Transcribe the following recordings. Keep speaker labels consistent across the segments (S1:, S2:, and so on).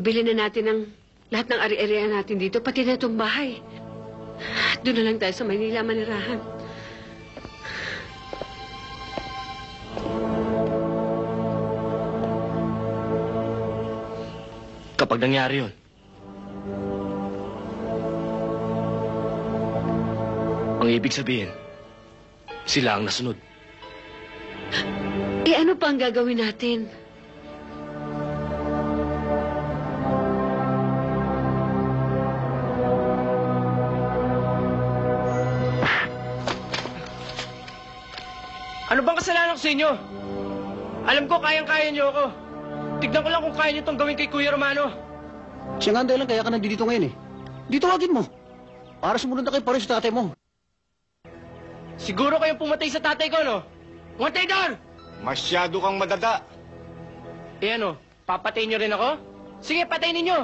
S1: Bili na natin ng lahat ng ari-arian natin dito, pati na itong bahay. Doon na lang tayo sa Maynila manirahan.
S2: Kapag nangyari yun, ang ibig sabihin, sila ang nasunod.
S1: Eh ano pa ang gagawin natin?
S2: Ano bang kasalanan ko sa inyo? Alam ko, kayang-kaya niyo ako. Tignan ko lang kung kaya niyo itong gawin kay Kuya Romano.
S3: Siya nga ang dahilan kaya ka nandito ngayon eh. Dito wagin mo. Para sumunod na kayo pareho sa tatay mo.
S2: Siguro kayong pumatay sa tatay ko, no? Pumatay doon!
S4: Masyado kang madada.
S2: Eh ano, papatayin niyo rin ako? Sige, patayin ninyo!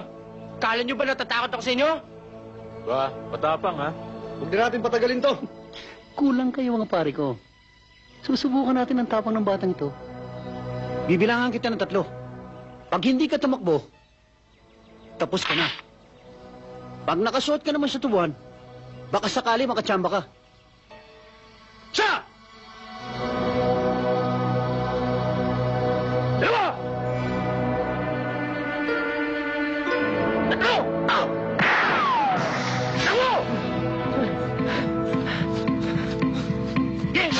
S2: Kala niyo ba natatakot ako sa inyo?
S4: Ba, matapang ha? Huwag din natin patagalin to.
S3: Kulang kayo mga pare ko. Susubukan natin ang tapang ng batang ito. Bibilangan kita ng 3. Pag hindi ka tumakbo, tapos ka na. Pag nakasuot ka naman sa tubuan, baka sakali makatsamba ka. Siya! Dalawa! 3! Au! Dalawa! Yes!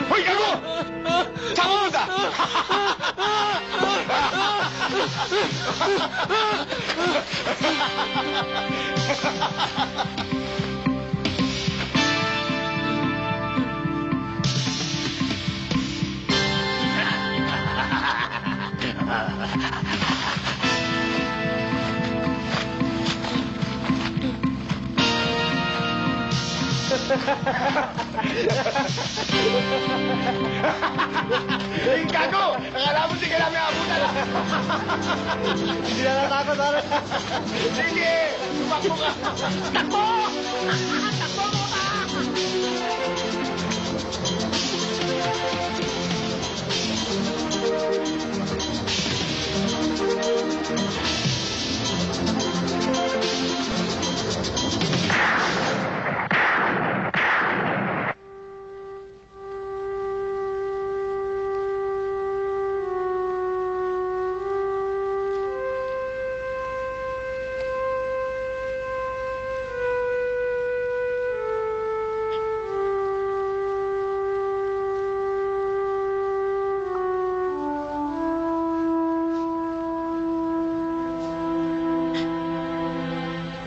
S4: Hoy, gago! Saan mo punta? Hey, gago! Akala mo di ka namin abutan. Hindi na natakot, Ara. Sige! Tumakbo ka! Takbo! Takbo mo ka!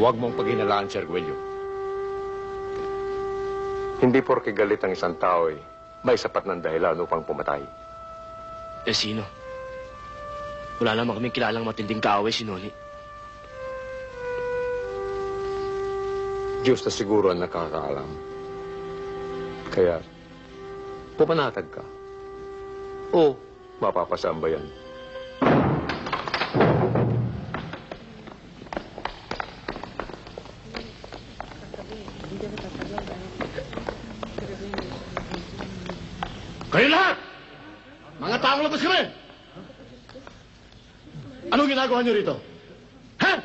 S5: Huwag mong paghinalaan si Arguello. Hindi porke galit ang isang tao may sapat ng dahilan upang pumatay.
S2: Eh sino? Wala naman kaming kilalang matinding kaaway si Noli.
S5: Diyos na siguro ang nakakaalam. Kaya, pumanatag ka. O, mapapasamba yan.
S4: Kayo lahat! Mga taong labas kami! Anong ginagawa niyo rito? Ha?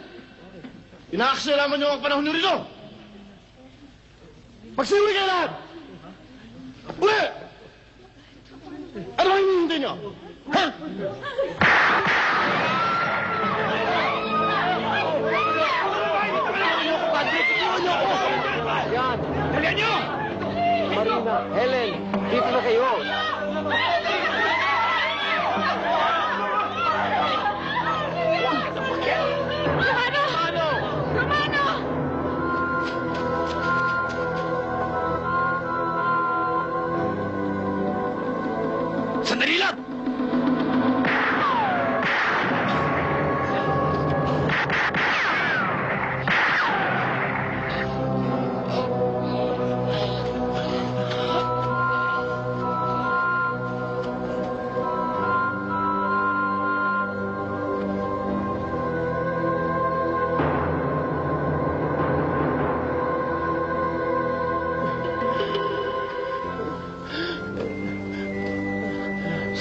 S4: Inaaksalaman niyo ang panahon niyo rito? Magsiwi kayo lahat! Uli! gusto nyo? Ha?
S2: Yan! Dalihan nyo! Marina, Helen, dito na kayo.
S4: Sandali lang!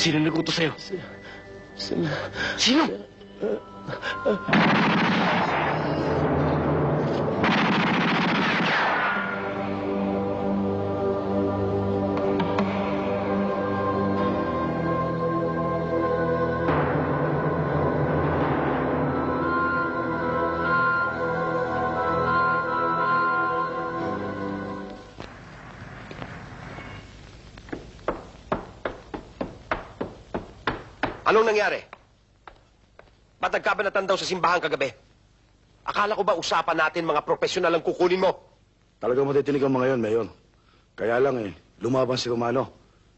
S2: Sino nag-utos sa'yo? Sino?
S6: Anong nangyari? Ba't nagkabanatan daw sa simbahan kagabi? Akala ko ba usapan natin mga profesional ang kukunin mo?
S7: Talagang matitinig ang mga yon, Mayor. Kaya lang lumaban si Romano.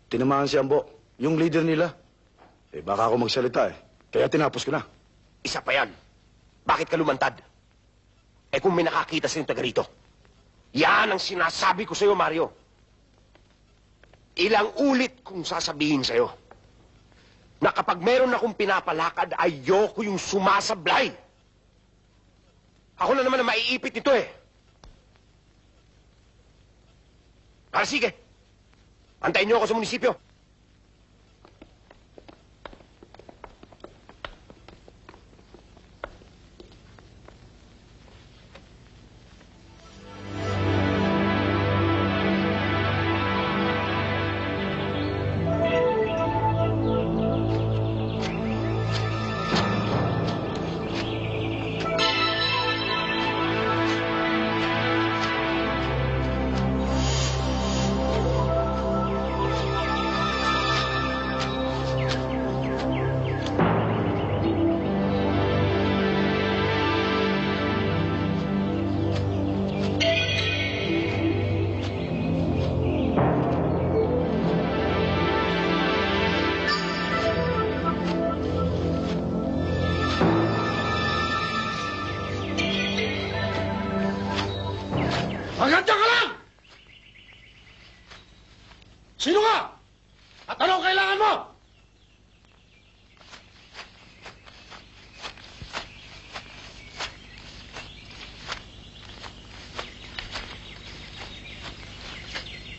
S7: Tinamaan si Ambo, yung leader nila. Baka ako magsalita Kaya tinapos ko na.
S6: Isa pa yan. Bakit ka lumantad? Kung may nakakita sa taga rito. Yan ang sinasabi ko sa'yo, Mario. Ilang ulit kong sasabihin sa'yo na kapag meron akong pinapalakad, ayoko yung sumasablay. Ako na naman ang maiipit nito Sige. Antayin niyo ako sa munisipyo.
S4: Hanggang dyan ka lang! Sino ka? At anong kailangan mo?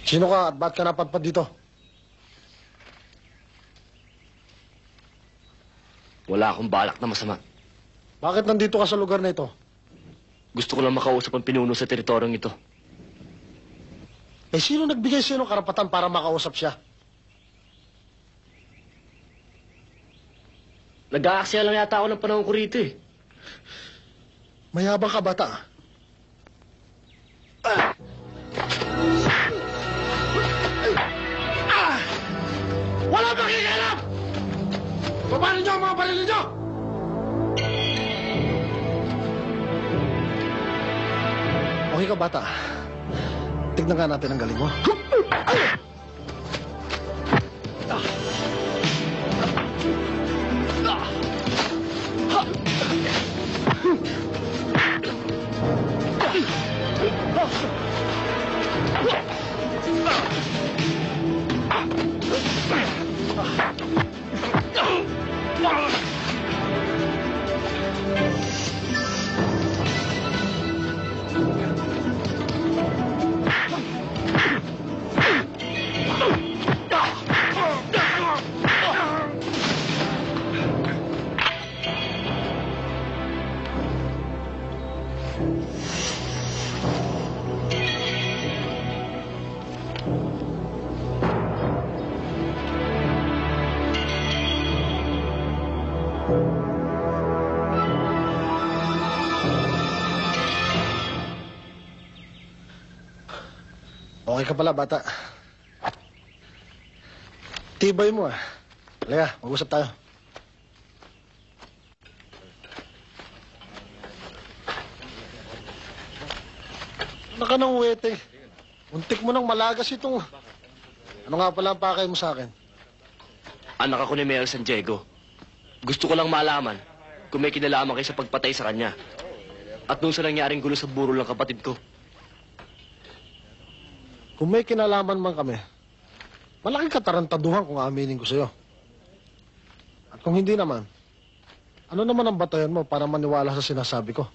S4: Sino ka at ba't ka napadpad dito?
S2: Wala akong balak na masama.
S4: Bakit nandito ka sa lugar na ito?
S2: Gusto ko lang makausap ang pinuno sa teritoryong ito.
S4: Sino nagbigay sa'yo ng karapatan para makausap siya?
S2: Nag-aaksaya lang yata ako ng panahon ko rito
S4: Mayabang ka, bata. Wala bang kikialam! Paano niyo ang mga baril niyo? Okay ka, bata. Tignan nga natin ang galing mo.
S8: Okay ka pala, bata. Tibay mo, ah. Halika, mag-usap tayo. Ano ka nang wete? Muntik mo nang malagas itong... Ano nga pala ang pakay mo sa akin?
S2: Anak ako ni Mayor San Diego. Gusto ko lang malaman kung may kinalaman kayo sa pagpatay sa kanya. At nung sa nangyaring gulo sa burol ng kapatid ko.
S8: Kung may kinalaman man kami, malaking katarantaduhan kung aaminin ko sa'yo. At kung hindi naman, ano naman ang batayan mo para maniwala sa sinasabi ko?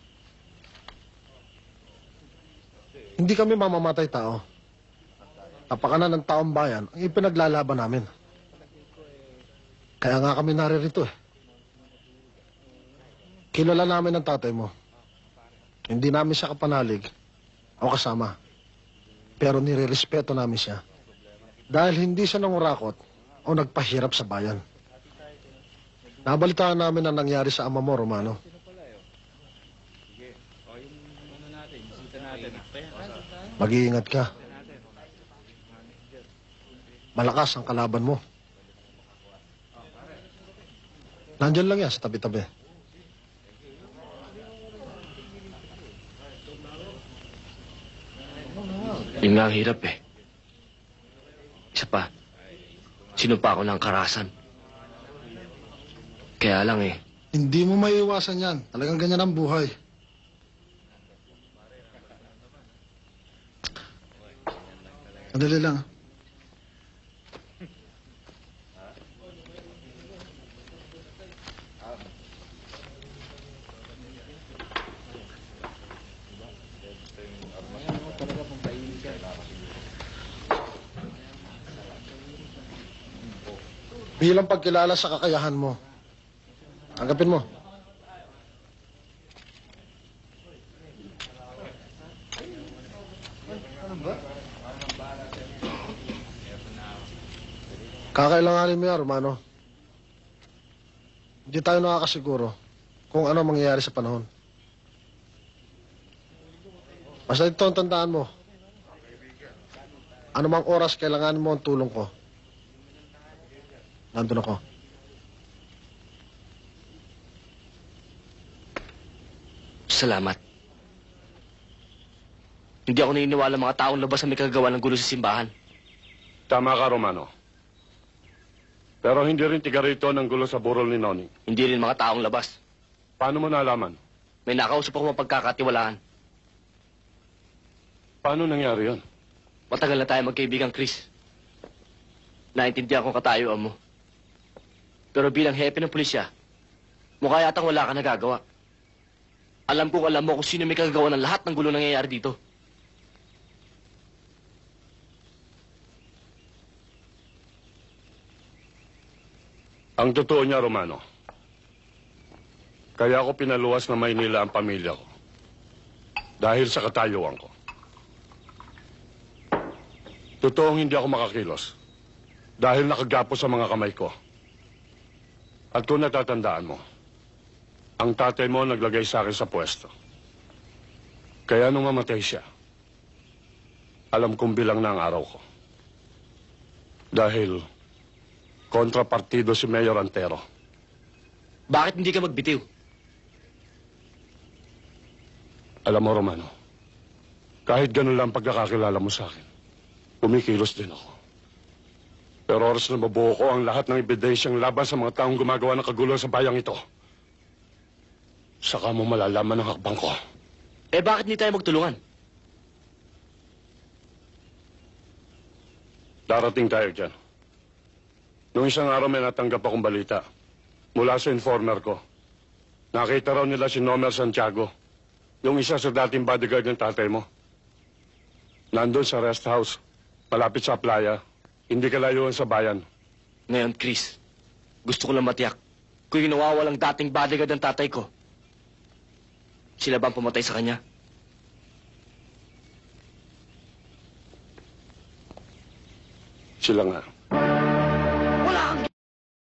S8: Hindi kami mamamatay tao. Kapakanan ng taong bayan ang ipinaglalaban namin. Kaya nga kami naririto eh. Kilala namin ang tatay mo. Hindi namin siya kapanalig o kasama. Pero nire-respeto namin siya. Dahil hindi siya nangurakot o nagpahirap sa bayan. Nabalitaan namin ang nangyari sa ama mo, Romano. Mag-iingat ka. Malakas ang kalaban mo. Nandyan lang yan sa tabi-tabi.
S2: Yun nga ang hirap eh. Isa pa, sinumpa ako ng karahasan. Kaya lang eh,
S8: Hindi mo maiiwasan yan. Talagang ganyan ang buhay. Madali lang. Bilang pagkilala sa kakayahan mo. Tanggapin mo. Kakailanganin mo yan, Romano. Hindi tayo nakakasiguro kung ano mangyayari sa panahon. Basta ito ang tandaan mo. Anumang oras kailangan mo ang tulong ko. Nandun ako.
S2: salamat. Hindi ako naniniwala mga taong labas na may kagagawa ng gulo sa simbahan.
S5: Tama ka, Romano. Pero hindi rin tiga rito ng gulo sa burol ni Noni.
S2: Hindi rin mga taong labas.
S5: Paano mo nalaman?
S2: May nakausap ako mapagkakatiwalaan.
S5: Paano nangyari yon?
S2: Matagal na tayo magkaibigang Chris. Naintindihan ko katayuan mo. Pero bilang hepe ng pulisya, mukha yatang wala ka nagagawa. Alam mo kung sino may kagagawa ng lahat ng gulo nangyayari dito.
S5: Ang totoo niya, Romano, kaya ako pinaluwas na Maynila ang pamilya ko. Dahil sa katayuan ko. Totoong hindi ako makakilos. Dahil nakagapo sa mga kamay ko. At kung natatandaan mo, ang tatay mo naglagay sa akin sa pwesto. Kaya nung mamatay siya, alam kong bilang na ang araw ko. Dahil kontrapartido si Mayor Antero.
S2: Bakit hindi ka magbitiw?
S5: Alam mo, Romano, kahit ganun lang pagkakakilala mo sa akin, kumikilos din ako. Pero oras na mabuo ko ang lahat ng ebidensyang laban sa mga taong gumagawa ng kagulo sa bayang ito. Saka mo malalaman ang hakbang ko.
S2: Eh bakit hindi tayo magtulungan?
S5: Darating tayo dyan. Noong isang araw may natanggap akong balita mula sa informer ko. Nakita raw nila si Nomer Santiago, yung isa sa dating bodyguard ng tatay mo. Nandun sa rest house, malapit sa playa, hindi kalayuan sa bayan.
S2: Ngayon, Chris, gusto ko lang matiyak kung yung nawawalang dating bodyguard ng tatay ko, sila ba ang pumatay sa kanya?
S5: Sila nga.